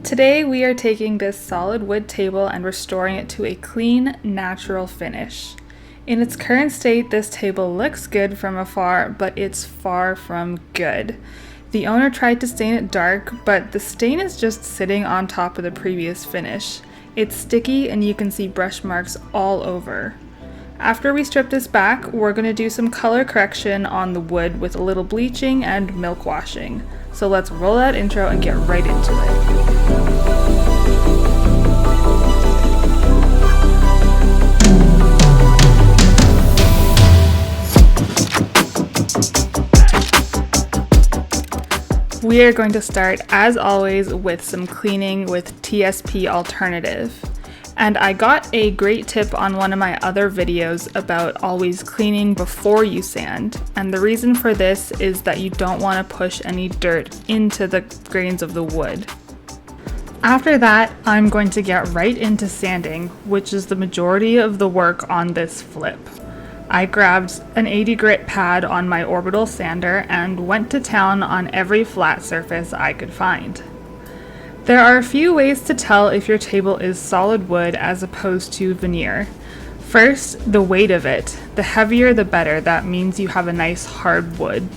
Today we are taking this solid wood table and restoring it to a clean, natural finish. In its current state, this table looks good from afar, but it's far from good. The owner tried to stain it dark, but the stain is just sitting on top of the previous finish. It's sticky and you can see brush marks all over. After we strip this back, we're going to do some color correction on the wood with a little bleaching and milk washing. So let's roll that intro and get right into it. We are going to start, as always, with some cleaning with TSP Alternative. And I got a great tip on one of my other videos about always cleaning before you sand. And the reason for this is that you don't want to push any dirt into the grains of the wood. After that, I'm going to get right into sanding, which is the majority of the work on this flip. I grabbed an 80 grit pad on my orbital sander and went to town on every flat surface I could find. There are a few ways to tell if your table is solid wood as opposed to veneer. First, the weight of it. The heavier the better. That means you have a nice hard wood.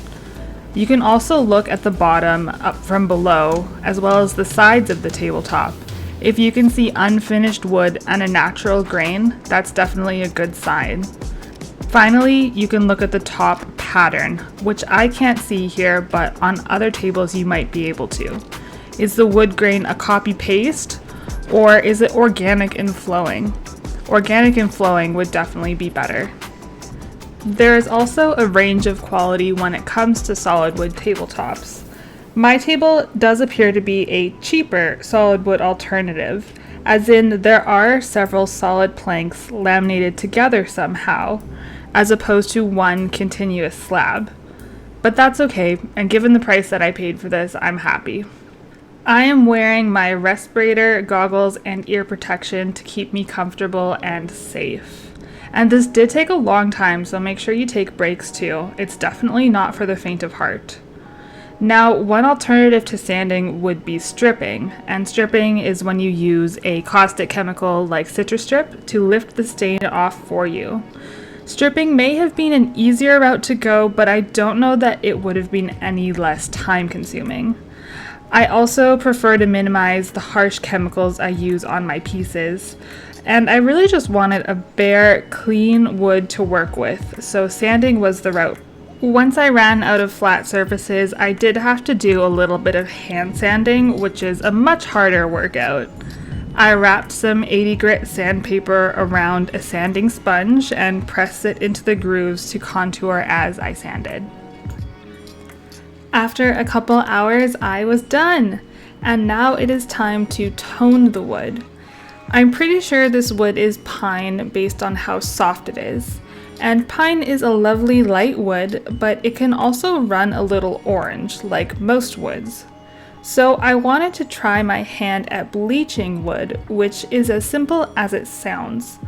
You can also look at the bottom up from below, as well as the sides of the tabletop. If you can see unfinished wood and a natural grain, that's definitely a good sign. Finally, you can look at the top pattern, which I can't see here, but on other tables you might be able to. Is the wood grain a copy-paste, or is it organic and flowing? Organic and flowing would definitely be better. There is also a range of quality when it comes to solid wood tabletops. My table does appear to be a cheaper solid wood alternative, as in there are several solid planks laminated together somehow, as opposed to one continuous slab. But that's okay, and given the price that I paid for this, I'm happy. I am wearing my respirator, goggles, and ear protection to keep me comfortable and safe. And this did take a long time, so make sure you take breaks too. It's definitely not for the faint of heart. Now, one alternative to sanding would be stripping, and stripping is when you use a caustic chemical like Citristrip to lift the stain off for you. Stripping may have been an easier route to go, but I don't know that it would have been any less time consuming. I also prefer to minimize the harsh chemicals I use on my pieces, and I really just wanted a bare, clean wood to work with, so sanding was the route. Once I ran out of flat surfaces, I did have to do a little bit of hand sanding, which is a much harder workout. I wrapped some 80 grit sandpaper around a sanding sponge and pressed it into the grooves to contour as I sanded. After a couple hours, I was done, and now it is time to tone the wood. I'm pretty sure this wood is pine based on how soft it is, and pine is a lovely light wood, but it can also run a little orange, like most woods. So I wanted to try my hand at bleaching wood, which is as simple as it sounds.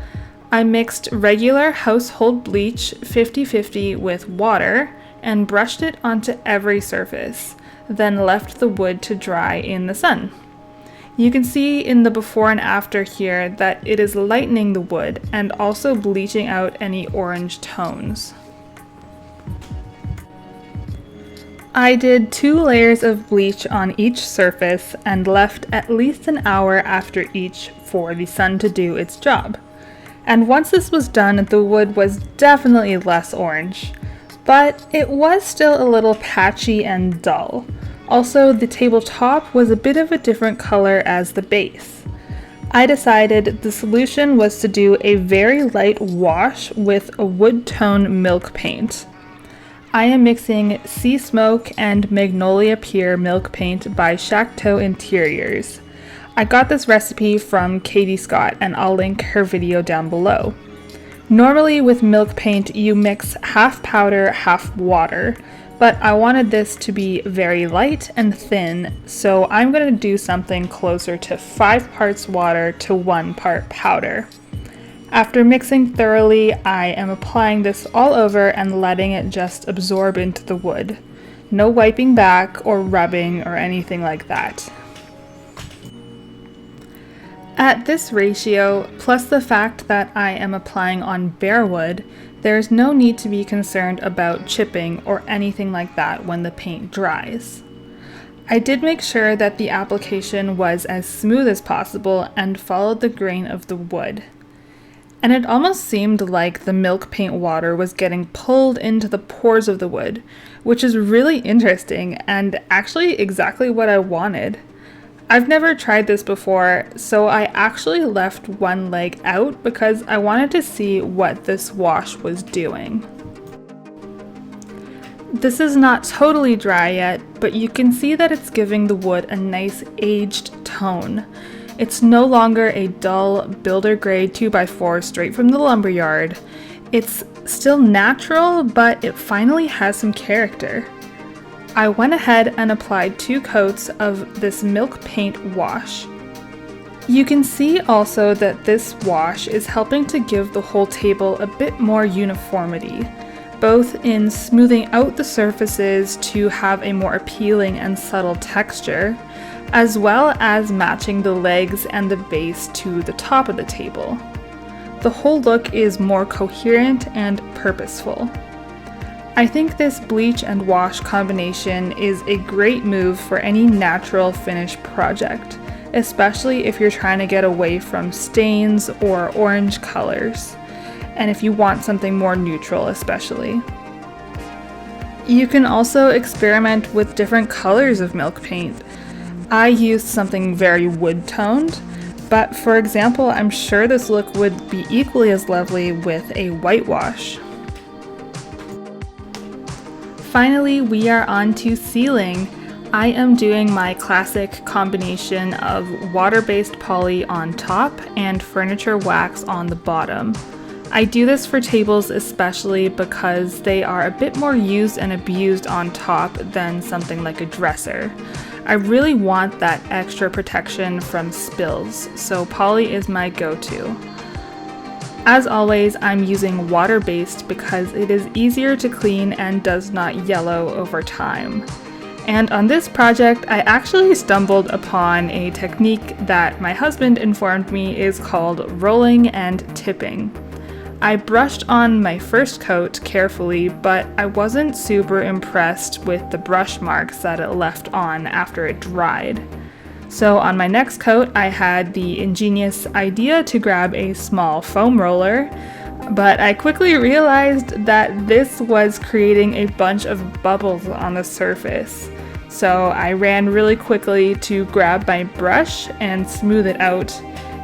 I mixed regular household bleach 50-50 with water, and brushed it onto every surface, then left the wood to dry in the sun. You can see in the before and after here that it is lightening the wood and also bleaching out any orange tones. I did 2 layers of bleach on each surface and left at least an hour after each for the sun to do its job. And once this was done, the wood was definitely less orange. But it was still a little patchy and dull. Also, the tabletop was a bit of a different color as the base. I decided the solution was to do a very light wash with a wood tone milk paint. I am mixing Sea Smoke and Magnolia Pier milk paint by Shacto Interiors. I got this recipe from Katie Scott, and I'll link her video down below. Normally with milk paint you mix half powder, half water, but I wanted this to be very light and thin, so I'm going to do something closer to 5 parts water to 1 part powder. After mixing thoroughly, I am applying this all over and letting it just absorb into the wood. No wiping back or rubbing or anything like that. At this ratio, plus the fact that I am applying on bare wood, there's no need to be concerned about chipping or anything like that when the paint dries. I did make sure that the application was as smooth as possible and followed the grain of the wood. And it almost seemed like the milk paint water was getting pulled into the pores of the wood, which is really interesting and actually exactly what I wanted. I've never tried this before, so I actually left one leg out because I wanted to see what this wash was doing. This is not totally dry yet, but you can see that it's giving the wood a nice aged tone. It's no longer a dull builder grade 2x4 straight from the lumberyard. It's still natural, but it finally has some character. I went ahead and applied 2 coats of this milk paint wash. You can see also that this wash is helping to give the whole table a bit more uniformity, both in smoothing out the surfaces to have a more appealing and subtle texture, as well as matching the legs and the base to the top of the table. The whole look is more coherent and purposeful. I think this bleach and wash combination is a great move for any natural finish project, especially if you're trying to get away from stains or orange colors, and if you want something more neutral especially. You can also experiment with different colors of milk paint. I used something very wood-toned, but for example, I'm sure this look would be equally as lovely with a whitewash. Finally, we are on to sealing. I am doing my classic combination of water-based poly on top and furniture wax on the bottom. I do this for tables especially because they are a bit more used and abused on top than something like a dresser. I really want that extra protection from spills, so poly is my go-to. As always, I'm using water-based because it is easier to clean and does not yellow over time. And on this project, I actually stumbled upon a technique that my husband informed me is called rolling and tipping. I brushed on my first coat carefully, but I wasn't super impressed with the brush marks that it left on after it dried. So on my next coat, I had the ingenious idea to grab a small foam roller, but I quickly realized that this was creating a bunch of bubbles on the surface. So I ran really quickly to grab my brush and smooth it out,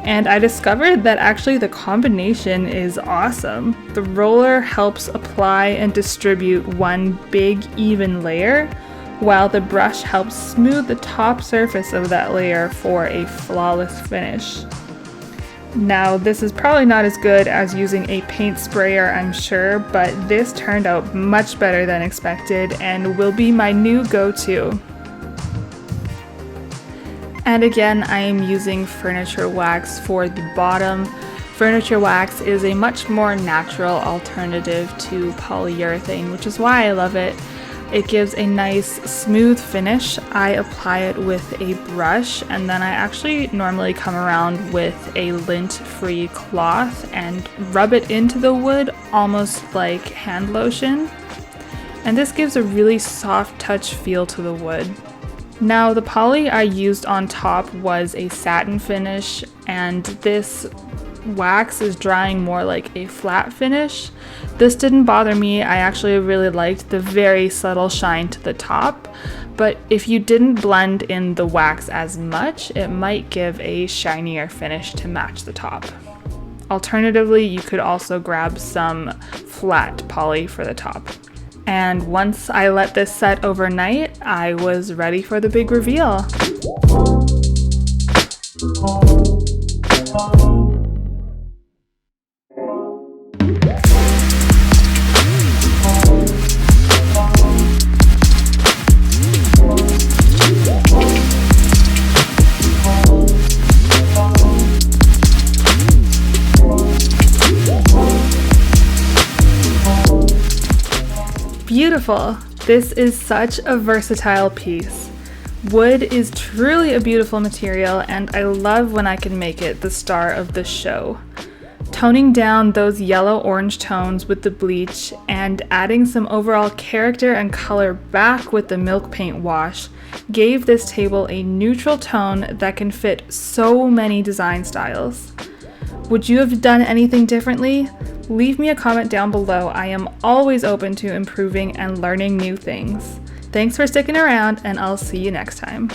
and I discovered that actually the combination is awesome. The roller helps apply and distribute one big even layer, while the brush helps smooth the top surface of that layer for a flawless finish. Now, this is probably not as good as using a paint sprayer, I'm sure, but this turned out much better than expected and will be my new go-to. And again, I am using furniture wax for the bottom. Furniture wax is a much more natural alternative to polyurethane, which is why I love it. It gives a nice smooth finish. I apply it with a brush, and then I actually normally come around with a lint-free cloth and rub it into the wood almost like hand lotion. And this gives a really soft touch feel to the wood. Now, the poly I used on top was a satin finish, and this wax is drying more like a flat finish. This didn't bother me. I actually really liked the very subtle shine to the top, but if you didn't blend in the wax as much, it might give a shinier finish to match the top. Alternatively, you could also grab some flat poly for the top. And once I let this set overnight, I was ready for the big reveal. Beautiful! This is such a versatile piece. Wood is truly a beautiful material, and I love when I can make it the star of the show. Toning down those yellow-orange tones with the bleach and adding some overall character and color back with the milk paint wash gave this table a neutral tone that can fit so many design styles. Would you have done anything differently? Leave me a comment down below. I am always open to improving and learning new things. Thanks for sticking around, and I'll see you next time.